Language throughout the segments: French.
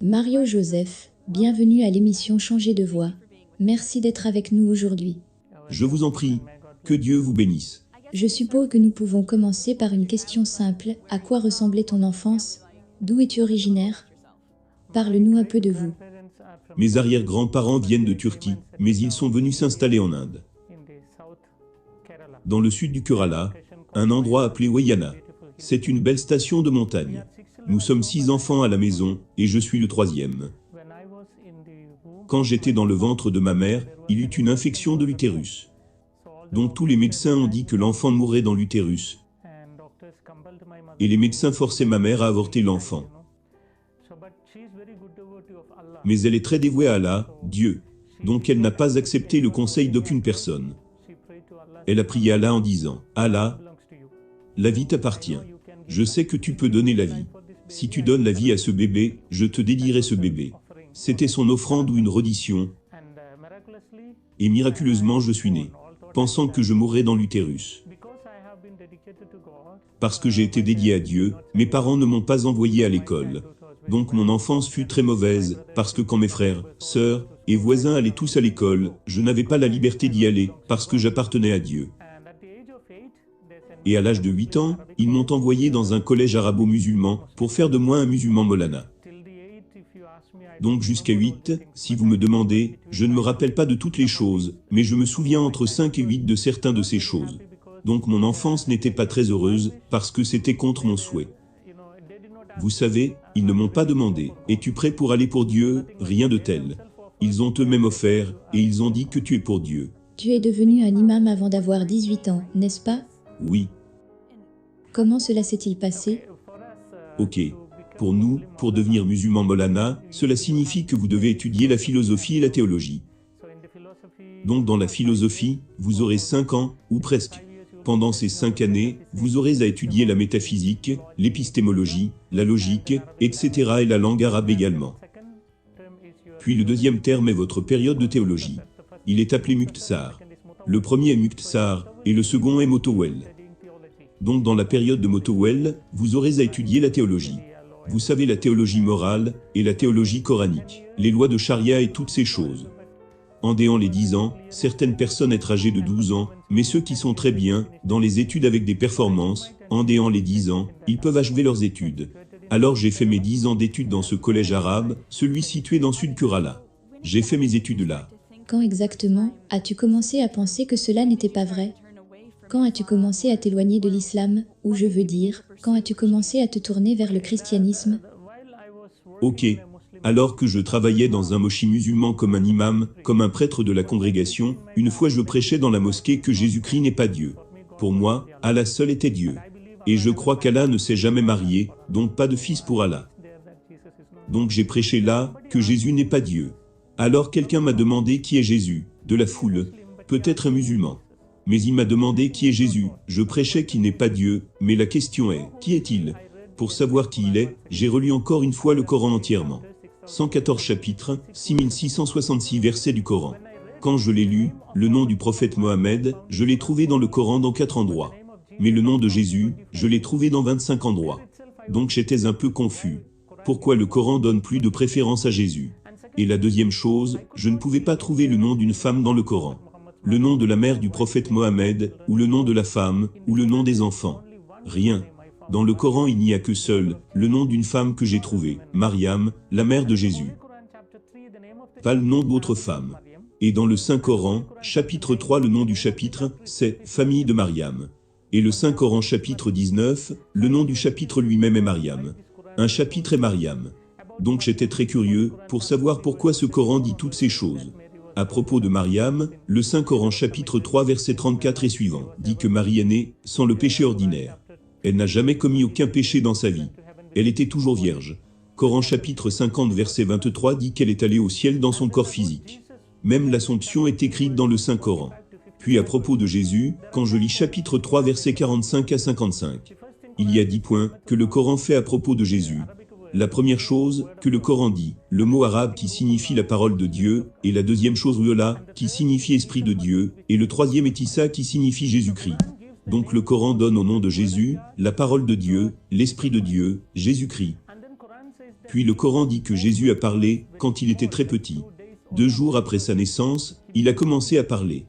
Mario Joseph, bienvenue à l'émission Changer de voix. Merci d'être avec nous aujourd'hui. Je vous en prie, que Dieu vous bénisse. Je suppose que nous pouvons commencer par une question simple. À quoi ressemblait ton enfance? D'où es-tu originaire? Parle-nous un peu de vous. Mes arrière-grands-parents viennent de Turquie, mais ils sont venus s'installer en Inde. Dans le sud du Kerala, un endroit appelé Wayana. C'est une belle station de montagne. Nous sommes 6 enfants à la maison, et je suis le 3e. Quand j'étais dans le ventre de ma mère, il eut une infection de l'utérus. Donc tous les médecins ont dit que l'enfant mourrait dans l'utérus. Et les médecins forçaient ma mère à avorter l'enfant. Mais elle est très dévouée à Allah, Dieu. Donc elle n'a pas accepté le conseil d'aucune personne. Elle a prié Allah en disant, « Allah, la vie t'appartient. Je sais que tu peux donner la vie. Si tu donnes la vie à ce bébé, je te dédierai ce bébé. » C'était son offrande ou une reddition. Et miraculeusement je suis né, pensant que je mourrais dans l'utérus. Parce que j'ai été dédié à Dieu, mes parents ne m'ont pas envoyé à l'école. Donc mon enfance fut très mauvaise, parce que quand mes frères, sœurs et voisins allaient tous à l'école, je n'avais pas la liberté d'y aller, parce que j'appartenais à Dieu. Et à l'âge de 8 ans, ils m'ont envoyé dans un collège arabo-musulman, pour faire de moi un musulman Molana. Donc jusqu'à 8, si vous me demandez, je ne me rappelle pas de toutes les choses, mais je me souviens entre 5 et 8 de certains de ces choses. Donc mon enfance n'était pas très heureuse, parce que c'était contre mon souhait. Vous savez, ils ne m'ont pas demandé, « Es-tu prêt pour aller pour Dieu ?» Rien de tel. Ils ont eux-mêmes offert, et ils ont dit que tu es pour Dieu. Tu es devenu un imam avant d'avoir 18 ans, n'est-ce pas? Oui. Comment cela s'est-il passé? Ok. Pour nous, pour devenir musulman Molana, cela signifie que vous devez étudier la philosophie et la théologie. Donc dans la philosophie, vous aurez 5 ans, ou presque. Pendant ces 5 années, vous aurez à étudier la métaphysique, l'épistémologie, la logique, etc. et la langue arabe également. Puis le deuxième terme est votre période de théologie. Il est appelé Muqtasar. Le premier est Muqtasar, et le second est Motowel. Donc dans la période de Motowel, vous aurez à étudier la théologie. Vous savez la théologie morale, et la théologie coranique, les lois de charia et toutes ces choses. En déant les 10 ans, certaines personnes être âgées de 12 ans, mais ceux qui sont très bien, dans les études avec des performances, en déant les 10 ans, ils peuvent achever leurs études. Alors j'ai fait mes 10 ans d'études dans ce collège arabe, celui situé dans Sud Kerala. J'ai fait mes études là. Quand exactement as-tu commencé à penser que cela n'était pas vrai? Quand as-tu commencé à t'éloigner de l'islam, ou je veux dire, quand as-tu commencé à te tourner vers le christianisme? Ok. Alors que je travaillais dans un moshi musulman comme un imam, comme un prêtre de la congrégation, une fois je prêchais dans la mosquée que Jésus-Christ n'est pas Dieu. Pour moi, Allah seul était Dieu. Et je crois qu'Allah ne s'est jamais marié, donc pas de fils pour Allah. Donc j'ai prêché là, que Jésus n'est pas Dieu. Alors quelqu'un m'a demandé qui est Jésus, de la foule, peut-être un musulman. Mais il m'a demandé qui est Jésus, je prêchais qu'il n'est pas Dieu, mais la question est, qui est-il? Pour savoir qui il est, j'ai relu encore une fois le Coran entièrement. 114 chapitres, 6666 versets du Coran. Quand je l'ai lu, le nom du prophète Mohammed, je l'ai trouvé dans le Coran dans 4 endroits. Mais le nom de Jésus, je l'ai trouvé dans 25 endroits. Donc j'étais un peu confus. Pourquoi le Coran donne plus de préférence à Jésus? Et la deuxième chose, je ne pouvais pas trouver le nom d'une femme dans le Coran. Le nom de la mère du prophète Mohammed, ou le nom de la femme, ou le nom des enfants. Rien. Dans le Coran il n'y a que seul, le nom d'une femme que j'ai trouvé, Mariam, la mère de Jésus. Pas le nom d'autre femme. Et dans le Saint-Coran, chapitre 3 le nom du chapitre, c'est « Famille de Mariam ». Et le Saint-Coran chapitre 19, le nom du chapitre lui-même est Mariam. Un chapitre est Mariam. Donc j'étais très curieux, pour savoir pourquoi ce Coran dit toutes ces choses. À propos de Mariam, le Saint-Coran chapitre 3 verset 34 et suivant, dit que Marie est née, sans le péché ordinaire. Elle n'a jamais commis aucun péché dans sa vie. Elle était toujours vierge. Coran chapitre 50 verset 23 dit qu'elle est allée au ciel dans son corps physique. Même l'Assomption est écrite dans le Saint-Coran. Puis à propos de Jésus, quand je lis chapitre 3 verset 45 à 55, il y a 10 points que le Coran fait à propos de Jésus. La première chose que le Coran dit, le mot arabe qui signifie la parole de Dieu, et la deuxième chose Ruhollah qui signifie esprit de Dieu, et le troisième est Issa qui signifie Jésus-Christ. Donc le Coran donne au nom de Jésus, la parole de Dieu, l'Esprit de Dieu, Jésus-Christ. Puis le Coran dit que Jésus a parlé quand il était très petit. 2 jours après sa naissance, il a commencé à parler.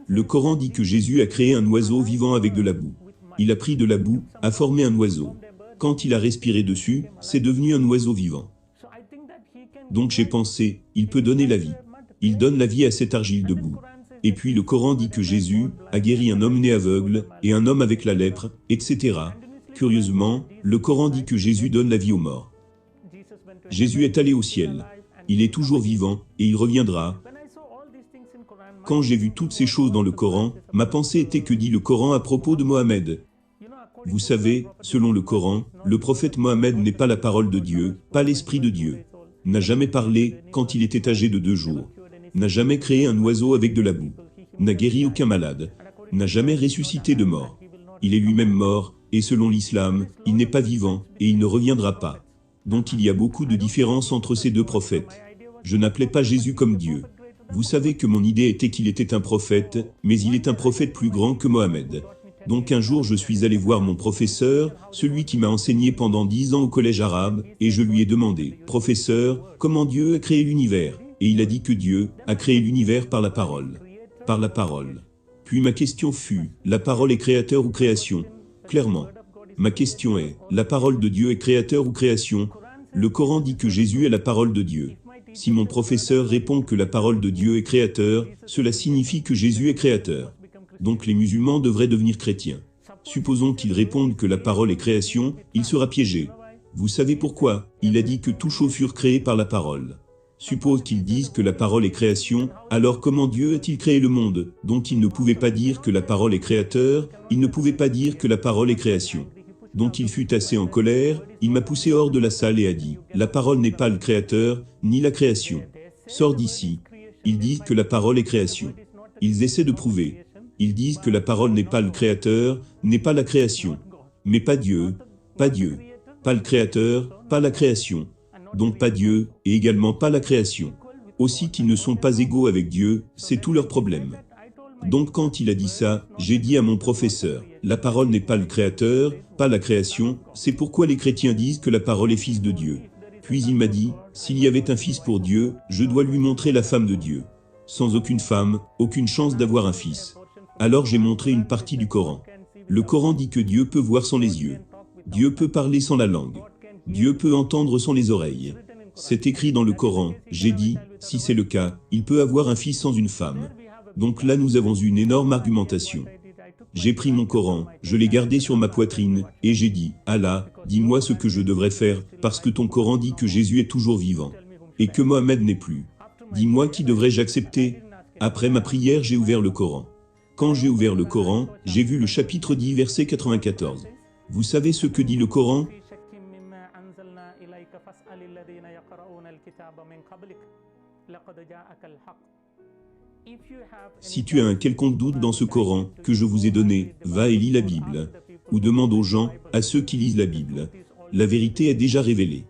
Le Coran dit que Jésus a créé un oiseau vivant avec de la boue. Il a pris de la boue, a formé un oiseau. Quand il a respiré dessus, c'est devenu un oiseau vivant. Donc j'ai pensé, il peut donner la vie. Il donne la vie à cette argile de boue. Et puis le Coran dit que Jésus a guéri un homme né aveugle, et un homme avec la lèpre, etc. Curieusement, le Coran dit que Jésus donne la vie aux morts. Jésus est allé au ciel. Il est toujours vivant, et il reviendra. Quand j'ai vu toutes ces choses dans le Coran, ma pensée était que dit le Coran à propos de Mohammed. Vous savez, selon le Coran, le prophète Mohammed n'est pas la parole de Dieu, pas l'esprit de Dieu. N'a jamais parlé quand il était âgé de 2 jours. N'a jamais créé un oiseau avec de la boue. N'a guéri aucun malade. N'a jamais ressuscité de mort. Il est lui-même mort, et selon l'islam, il n'est pas vivant, et il ne reviendra pas. Donc il y a beaucoup de différences entre ces 2 prophètes. Je n'appelais pas Jésus comme Dieu. Vous savez que mon idée était qu'il était un prophète, mais il est un prophète plus grand que Mohammed. Donc un jour je suis allé voir mon professeur, celui qui m'a enseigné pendant 10 ans au collège arabe, et je lui ai demandé, « Professeur, comment Dieu a créé l'univers ?» Et il a dit que Dieu a créé l'univers par la parole. Par la parole. Puis ma question fut, la parole est créateur ou création? Clairement. Ma question est, la parole de Dieu est créateur ou création? Le Coran dit que Jésus est la parole de Dieu. Si mon professeur répond que la parole de Dieu est créateur, cela signifie que Jésus est créateur. Donc les musulmans devraient devenir chrétiens. Supposons qu'ils répondent que la parole est création, il sera piégé. Vous savez pourquoi? Il a dit que toutes choses furent créées par la parole. Suppose qu'ils disent que la parole est création, alors comment Dieu a-t-il créé le monde? Donc il ne pouvait pas dire que la parole est créateur, il ne pouvait pas dire que la parole est création. Donc il fut assez en colère, il m'a poussé hors de la salle et a dit, « La parole n'est pas le créateur, ni la création. Sors d'ici. » Ils disent que la parole est création. Ils essaient de prouver. Ils disent que la parole n'est pas le créateur, n'est pas la création. Mais pas Dieu, pas Dieu. Pas le créateur, pas la création. Donc pas Dieu, et également pas la création. Aussi qu'ils ne sont pas égaux avec Dieu, c'est tout leur problème. Donc quand il a dit ça, j'ai dit à mon professeur, la parole n'est pas le créateur, pas la création, c'est pourquoi les chrétiens disent que la parole est fils de Dieu. Puis il m'a dit, s'il y avait un fils pour Dieu, je dois lui montrer la femme de Dieu. Sans aucune femme, aucune chance d'avoir un fils. Alors j'ai montré une partie du Coran. Le Coran dit que Dieu peut voir sans les yeux. Dieu peut parler sans la langue. Dieu peut entendre sans les oreilles. C'est écrit dans le Coran, j'ai dit, si c'est le cas, il peut avoir un fils sans une femme. Donc là nous avons eu une énorme argumentation. J'ai pris mon Coran, je l'ai gardé sur ma poitrine, et j'ai dit, Allah, dis-moi ce que je devrais faire, parce que ton Coran dit que Jésus est toujours vivant, et que Mohammed n'est plus. Dis-moi qui devrais-je accepter? Après ma prière j'ai ouvert le Coran. Quand j'ai ouvert le Coran, j'ai vu le chapitre 10 verset 94. Vous savez ce que dit le Coran? Si tu as un quelconque doute dans ce Coran que je vous ai donné, va et lis la Bible. Ou demande aux gens, à ceux qui lisent la Bible. La vérité est déjà révélée.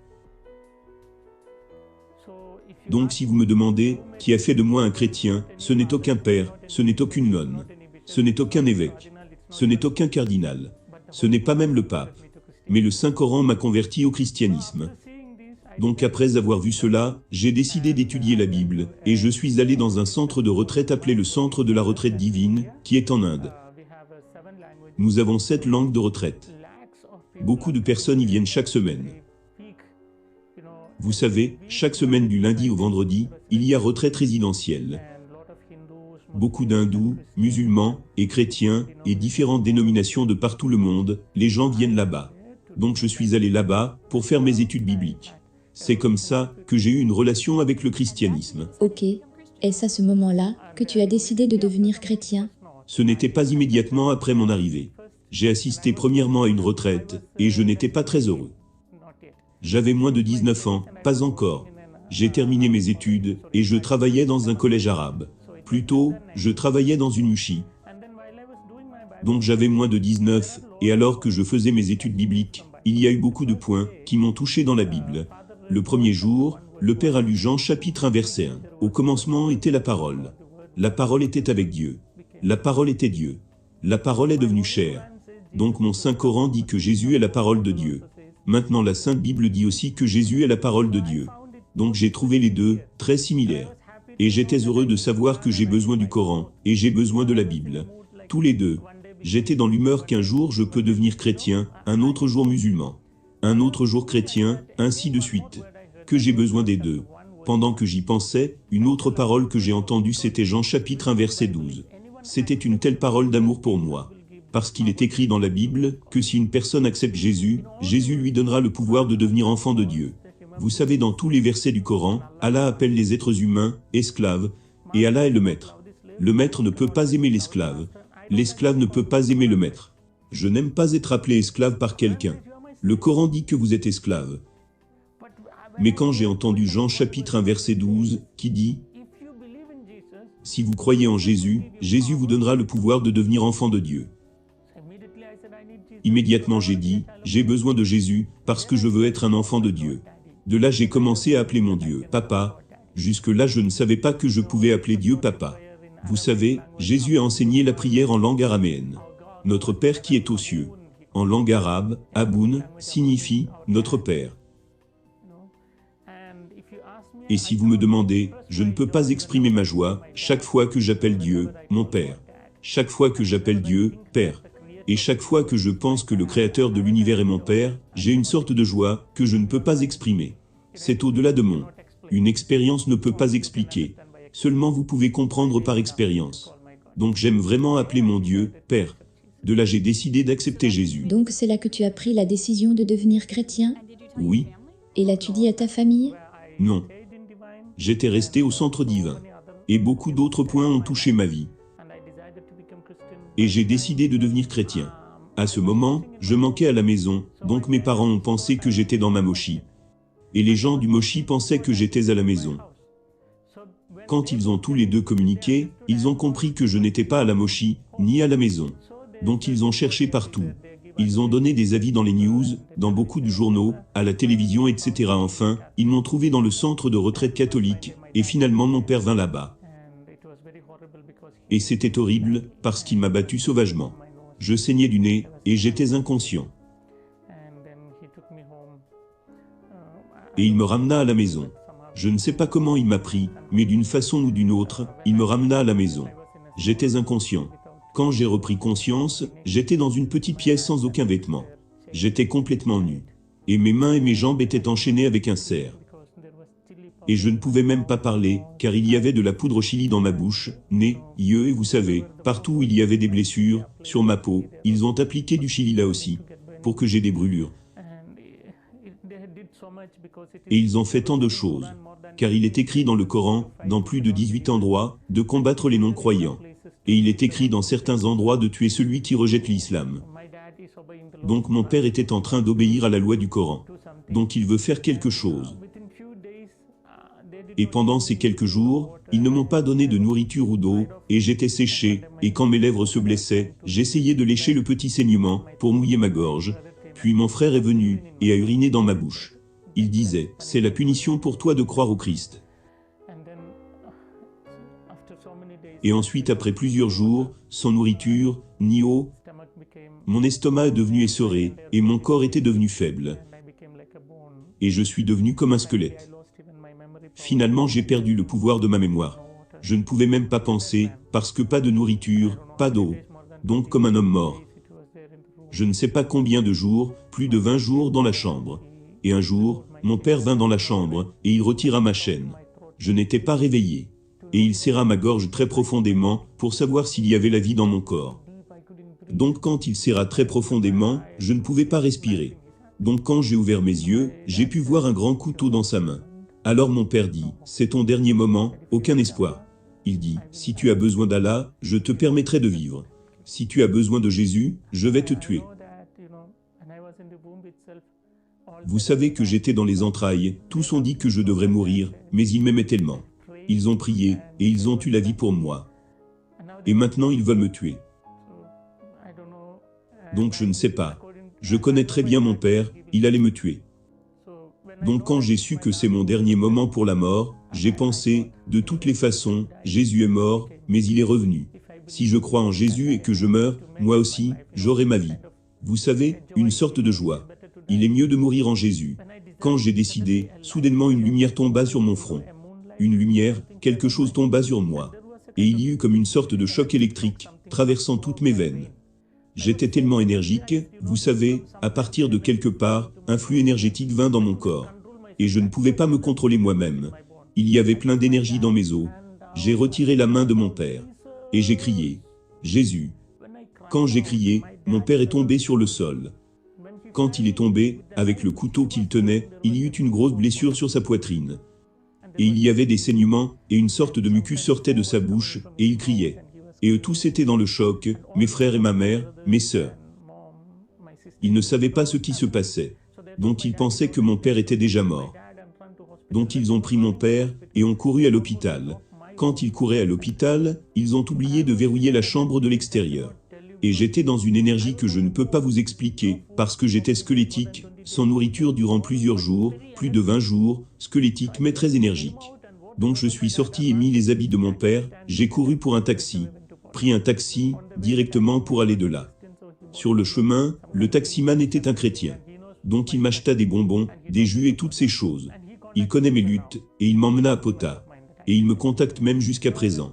Donc si vous me demandez, qui a fait de moi un chrétien, ce n'est aucun père, ce n'est aucune nonne, ce n'est aucun évêque, ce n'est aucun cardinal, ce n'est pas même le pape. Mais le Saint-Coran m'a converti au christianisme. Donc après avoir vu cela, j'ai décidé d'étudier la Bible, et je suis allé dans un centre de retraite appelé le Centre de la Retraite Divine, qui est en Inde. Nous avons 7 langues de retraite. Beaucoup de personnes y viennent chaque semaine. Vous savez, chaque semaine du lundi au vendredi, il y a retraite résidentielle. Beaucoup d'hindous, musulmans et chrétiens, et différentes dénominations de partout le monde, les gens viennent là-bas. Donc je suis allé là-bas, pour faire mes études bibliques. C'est comme ça que j'ai eu une relation avec le christianisme. Ok. Est-ce à ce moment-là que tu as décidé de devenir chrétien? Ce n'était pas immédiatement après mon arrivée. J'ai assisté premièrement à une retraite, et je n'étais pas très heureux. J'avais moins de 19 ans, pas encore. J'ai terminé mes études, et je travaillais dans un collège arabe. Plutôt, je travaillais dans une mouchi. Donc j'avais moins de 19, et alors que je faisais mes études bibliques, il y a eu beaucoup de points qui m'ont touché dans la Bible. Le premier jour, le Père a lu Jean chapitre 1 verset 1. Au commencement était la parole. La parole était avec Dieu. La parole était Dieu. La parole est devenue chair. Donc mon Saint Coran dit que Jésus est la parole de Dieu. Maintenant la Sainte Bible dit aussi que Jésus est la parole de Dieu. Donc j'ai trouvé les deux, très similaires. Et j'étais heureux de savoir que j'ai besoin du Coran, et j'ai besoin de la Bible. Tous les deux. J'étais dans l'humeur qu'un jour je peux devenir chrétien, un autre jour musulman. Un autre jour chrétien, ainsi de suite. Que j'ai besoin des deux. Pendant que j'y pensais, une autre parole que j'ai entendue c'était Jean chapitre 1 verset 12. C'était une telle parole d'amour pour moi. Parce qu'il est écrit dans la Bible que si une personne accepte Jésus, Jésus lui donnera le pouvoir de devenir enfant de Dieu. Vous savez, dans tous les versets du Coran, Allah appelle les êtres humains esclaves, et Allah est le maître. Le maître ne peut pas aimer l'esclave. L'esclave ne peut pas aimer le maître. Je n'aime pas être appelé esclave par quelqu'un. Le Coran dit que vous êtes esclave. Mais quand j'ai entendu Jean chapitre 1 verset 12, qui dit « Si vous croyez en Jésus, Jésus vous donnera le pouvoir de devenir enfant de Dieu. » Immédiatement j'ai dit « J'ai besoin de Jésus, parce que je veux être un enfant de Dieu. » De là j'ai commencé à appeler mon Dieu « Papa ». Jusque-là je ne savais pas que je pouvais appeler Dieu « Papa ». Vous savez, Jésus a enseigné la prière en langue araméenne. Notre Père qui est aux cieux. En langue arabe, Aboun signifie « Notre Père ». Et si vous me demandez, je ne peux pas exprimer ma joie chaque fois que j'appelle Dieu « Mon Père ». Chaque fois que j'appelle Dieu « Père ». Et chaque fois que je pense que le Créateur de l'univers est mon Père, j'ai une sorte de joie que je ne peux pas exprimer. C'est au-delà de mon. Une expérience ne peut pas expliquer. Seulement vous pouvez comprendre par expérience. Donc j'aime vraiment appeler mon Dieu « Père ». De là j'ai décidé d'accepter Jésus. Donc c'est là que tu as pris la décision de devenir chrétien? Oui. Et l'as-tu dit à ta famille? Non. J'étais resté au centre divin. Et beaucoup d'autres points ont touché ma vie. Et j'ai décidé de devenir chrétien. À ce moment, je manquais à la maison, donc mes parents ont pensé que j'étais dans ma moshi. Et les gens du moshi pensaient que j'étais à la maison. Quand ils ont tous les deux communiqué, ils ont compris que je n'étais pas à la moshi, ni à la maison. Donc ils ont cherché partout. Ils ont donné des avis dans les news, dans beaucoup de journaux, à la télévision, etc. Enfin, ils m'ont trouvé dans le centre de retraite catholique, et finalement mon père vint là-bas. Et c'était horrible, parce qu'il m'a battu sauvagement. Je saignais du nez, et j'étais inconscient. Et il me ramena à la maison. Je ne sais pas comment il m'a pris, mais d'une façon ou d'une autre, il me ramena à la maison. J'étais inconscient. Quand j'ai repris conscience, j'étais dans une petite pièce sans aucun vêtement. J'étais complètement nu. Et mes mains et mes jambes étaient enchaînées avec un cerf. Et je ne pouvais même pas parler, car il y avait de la poudre chili dans ma bouche, nez, yeux et vous savez, partout où il y avait des blessures, sur ma peau, ils ont appliqué du chili là aussi, pour que j'ai des brûlures. Et ils ont fait tant de choses, car il est écrit dans le Coran, dans plus de 18 endroits, de combattre les non-croyants. Et il est écrit dans certains endroits de tuer celui qui rejette l'islam. Donc mon père était en train d'obéir à la loi du Coran. Donc il veut faire quelque chose. Et pendant ces quelques jours, ils ne m'ont pas donné de nourriture ou d'eau, et j'étais séché, et quand mes lèvres se blessaient, j'essayais de lécher le petit saignement, pour mouiller ma gorge. Puis mon frère est venu, et a uriné dans ma bouche. Il disait, « C'est la punition pour toi de croire au Christ. » Et ensuite, après plusieurs jours, sans nourriture, ni eau, mon estomac est devenu essoré, et mon corps était devenu faible. Et je suis devenu comme un squelette. Finalement, j'ai perdu le pouvoir de ma mémoire. Je ne pouvais même pas penser, parce que pas de nourriture, pas d'eau. Donc comme un homme mort. Je ne sais pas combien de jours, plus de 20 jours dans la chambre. Et un jour, mon père vint dans la chambre, et il retira ma chaîne. Je n'étais pas réveillé. Et il serra ma gorge très profondément, pour savoir s'il y avait la vie dans mon corps. Donc quand il serra très profondément, je ne pouvais pas respirer. Donc quand j'ai ouvert mes yeux, j'ai pu voir un grand couteau dans sa main. Alors mon père dit, « C'est ton dernier moment, aucun espoir. » Il dit, « Si tu as besoin d'Allah, je te permettrai de vivre. Si tu as besoin de Jésus, je vais te tuer. » Vous savez que j'étais dans les entrailles, tous ont dit que je devrais mourir, mais ils m'aimaient tellement. Ils ont prié, et ils ont eu la vie pour moi. Et maintenant ils veulent me tuer. Donc je ne sais pas. Je connais très bien mon père, il allait me tuer. Donc quand j'ai su que c'est mon dernier moment pour la mort, j'ai pensé, de toutes les façons, Jésus est mort, mais il est revenu. Si je crois en Jésus et que je meurs, moi aussi, j'aurai ma vie. Vous savez, une sorte de joie. Il est mieux de mourir en Jésus. Quand j'ai décidé, soudainement une lumière tomba sur mon front. Une lumière, quelque chose tomba sur moi. Et il y eut comme une sorte de choc électrique, traversant toutes mes veines. J'étais tellement énergique, vous savez, à partir de quelque part, un flux énergétique vint dans mon corps. Et je ne pouvais pas me contrôler moi-même. Il y avait plein d'énergie dans mes os. J'ai retiré la main de mon père. Et j'ai crié, Jésus. Quand j'ai crié, mon père est tombé sur le sol. Quand il est tombé, avec le couteau qu'il tenait, il y eut une grosse blessure sur sa poitrine. Et il y avait des saignements, et une sorte de mucus sortait de sa bouche, et il criait. Et eux tous étaient dans le choc, mes frères et ma mère, mes sœurs. Ils ne savaient pas ce qui se passait. Donc ils pensaient que mon père était déjà mort. Donc ils ont pris mon père, et ont couru à l'hôpital. Quand ils couraient à l'hôpital, ils ont oublié de verrouiller la chambre de l'extérieur. Et j'étais dans une énergie que je ne peux pas vous expliquer, parce que j'étais squelettique, sans nourriture durant plusieurs jours, plus de 20 jours, squelettique mais très énergique. Donc je suis sorti et mis les habits de mon père, j'ai couru pour un taxi, pris un taxi, directement pour aller de là. Sur le chemin, le taximan était un chrétien. Donc il m'acheta des bonbons, des jus et toutes ces choses. Il connaît mes luttes, et il m'emmena à Pota. Et il me contacte même jusqu'à présent.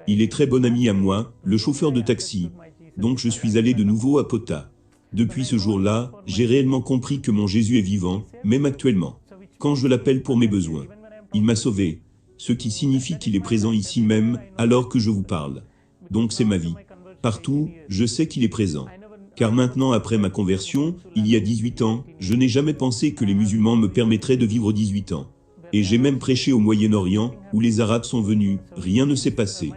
Il est très bon ami à moi, le chauffeur de taxi. Donc je suis allé de nouveau à Pota. Depuis ce jour-là, j'ai réellement compris que mon Jésus est vivant, même actuellement. Quand je l'appelle pour mes besoins. Il m'a sauvé. Ce qui signifie qu'il est présent ici même, alors que je vous parle. Donc c'est ma vie. Partout, je sais qu'il est présent. Car maintenant, après ma conversion, il y a 18 ans, je n'ai jamais pensé que les musulmans me permettraient de vivre 18 ans. Et j'ai même prêché au Moyen-Orient, où les Arabes sont venus, rien ne s'est passé.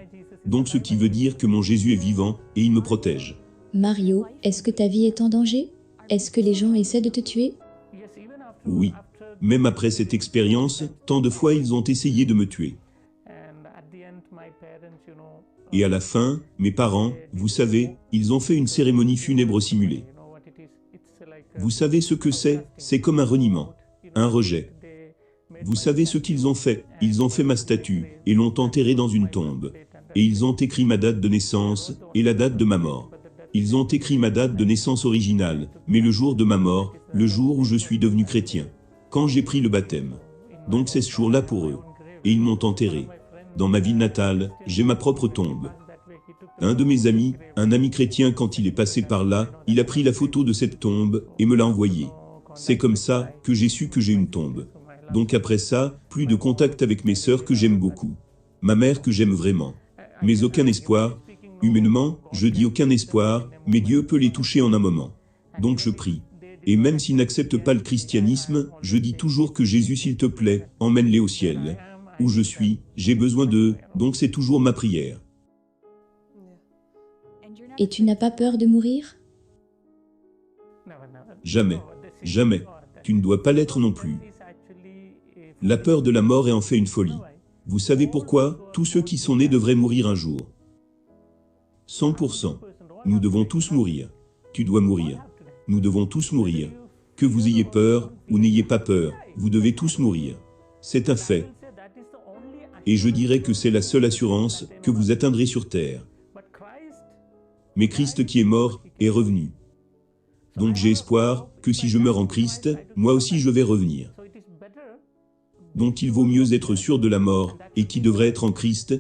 Donc ce qui veut dire que mon Jésus est vivant, et il me protège. Mario, est-ce que ta vie est en danger? Est-ce que les gens essaient de te tuer? Oui. Même après cette expérience, tant de fois ils ont essayé de me tuer. Et à la fin, mes parents, vous savez, ils ont fait une cérémonie funèbre simulée. Vous savez ce que c'est comme un reniement, un rejet. Vous savez ce qu'ils ont fait? Ils ont fait ma statue, et l'ont enterrée dans une tombe. Et ils ont écrit ma date de naissance, et la date de ma mort. Ils ont écrit ma date de naissance originale, mais le jour de ma mort, le jour où je suis devenu chrétien. Quand j'ai pris le baptême. Donc c'est ce jour-là pour eux. Et ils m'ont enterré. Dans ma ville natale, j'ai ma propre tombe. Un de mes amis, un ami chrétien, quand il est passé par là, il a pris la photo de cette tombe, et me l'a envoyée. C'est comme ça que j'ai su que j'ai une tombe. Donc après ça, plus de contact avec mes sœurs que j'aime beaucoup. Ma mère que j'aime vraiment. Mais aucun espoir. Humainement, je dis aucun espoir, mais Dieu peut les toucher en un moment. Donc je prie. Et même s'ils n'acceptent pas le christianisme, je dis toujours que Jésus, s'il te plaît, emmène-les au ciel. Où je suis, j'ai besoin d'eux, donc c'est toujours ma prière. Et tu n'as pas peur de mourir? Jamais. Jamais. Tu ne dois pas l'être non plus. La peur de la mort est en fait une folie. Vous savez pourquoi? Tous ceux qui sont nés devraient mourir un jour. 100%. Nous devons tous mourir. Tu dois mourir. Nous devons tous mourir. Que vous ayez peur, ou n'ayez pas peur, vous devez tous mourir. C'est un fait. Et je dirais que c'est la seule assurance que vous atteindrez sur terre. Mais Christ qui est mort, est revenu. Donc j'ai espoir que si je meurs en Christ, moi aussi je vais revenir. Donc il vaut mieux être sûr de la mort, et qui devrait être en Christ,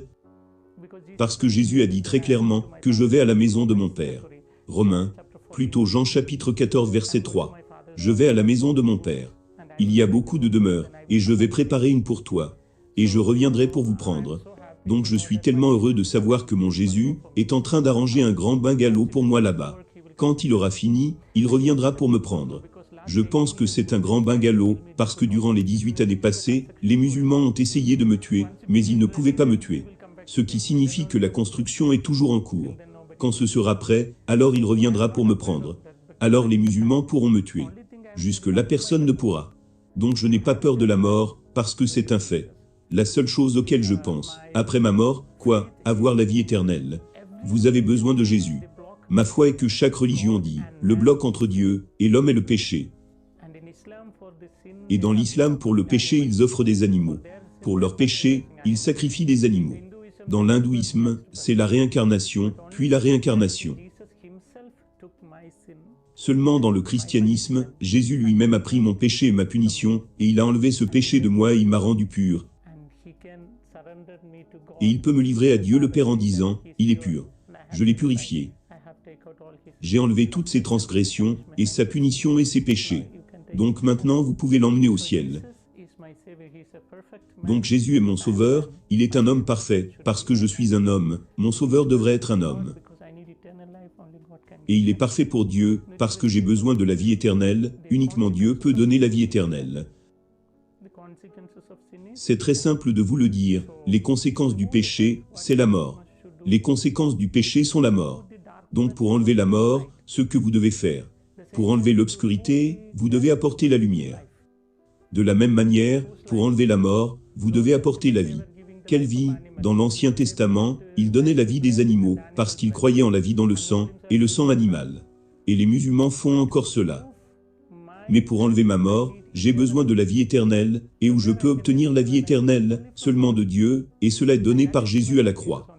parce que Jésus a dit très clairement que je vais à la maison de mon Père. Romains, plutôt Jean chapitre 14 verset 3. Je vais à la maison de mon Père. Il y a beaucoup de demeures, et je vais préparer une pour toi, et je reviendrai pour vous prendre. Donc je suis tellement heureux de savoir que mon Jésus est en train d'arranger un grand bungalow pour moi là-bas. Quand il aura fini, il reviendra pour me prendre. Je pense que c'est un grand bungalow, parce que durant les 18 années passées, les musulmans ont essayé de me tuer, mais ils ne pouvaient pas me tuer. Ce qui signifie que la construction est toujours en cours. Quand ce sera prêt, alors il reviendra pour me prendre. Alors les musulmans pourront me tuer. Jusque-là personne ne pourra. Donc je n'ai pas peur de la mort, parce que c'est un fait. La seule chose auquel je pense, après ma mort, quoi, avoir la vie éternelle. Vous avez besoin de Jésus. Ma foi est que chaque religion dit, le bloc entre Dieu et l'homme est le péché. Et dans l'islam, pour le péché, ils offrent des animaux. Pour leur péché, ils sacrifient des animaux. Dans l'hindouisme, c'est la réincarnation, puis la réincarnation. Seulement dans le christianisme, Jésus lui-même a pris mon péché et ma punition, et il a enlevé ce péché de moi et il m'a rendu pur. Et il peut me livrer à Dieu le Père en disant, il est pur. Je l'ai purifié. J'ai enlevé toutes ses transgressions, et sa punition et ses péchés. Donc maintenant vous pouvez l'emmener au ciel. Donc Jésus est mon sauveur, il est un homme parfait, parce que je suis un homme, mon sauveur devrait être un homme. Et il est parfait pour Dieu, parce que j'ai besoin de la vie éternelle, uniquement Dieu peut donner la vie éternelle. C'est très simple de vous le dire, les conséquences du péché, c'est la mort. Les conséquences du péché sont la mort. Donc pour enlever la mort, ce que vous devez faire. Pour enlever l'obscurité, vous devez apporter la lumière. De la même manière, pour enlever la mort, vous devez apporter la vie. Quelle vie? Dans l'Ancien Testament, il donnait la vie des animaux, parce qu'ils croyaient en la vie dans le sang, et le sang animal. Et les musulmans font encore cela. Mais pour enlever ma mort, j'ai besoin de la vie éternelle, et où je peux obtenir la vie éternelle, seulement de Dieu, et cela est donné par Jésus à la croix.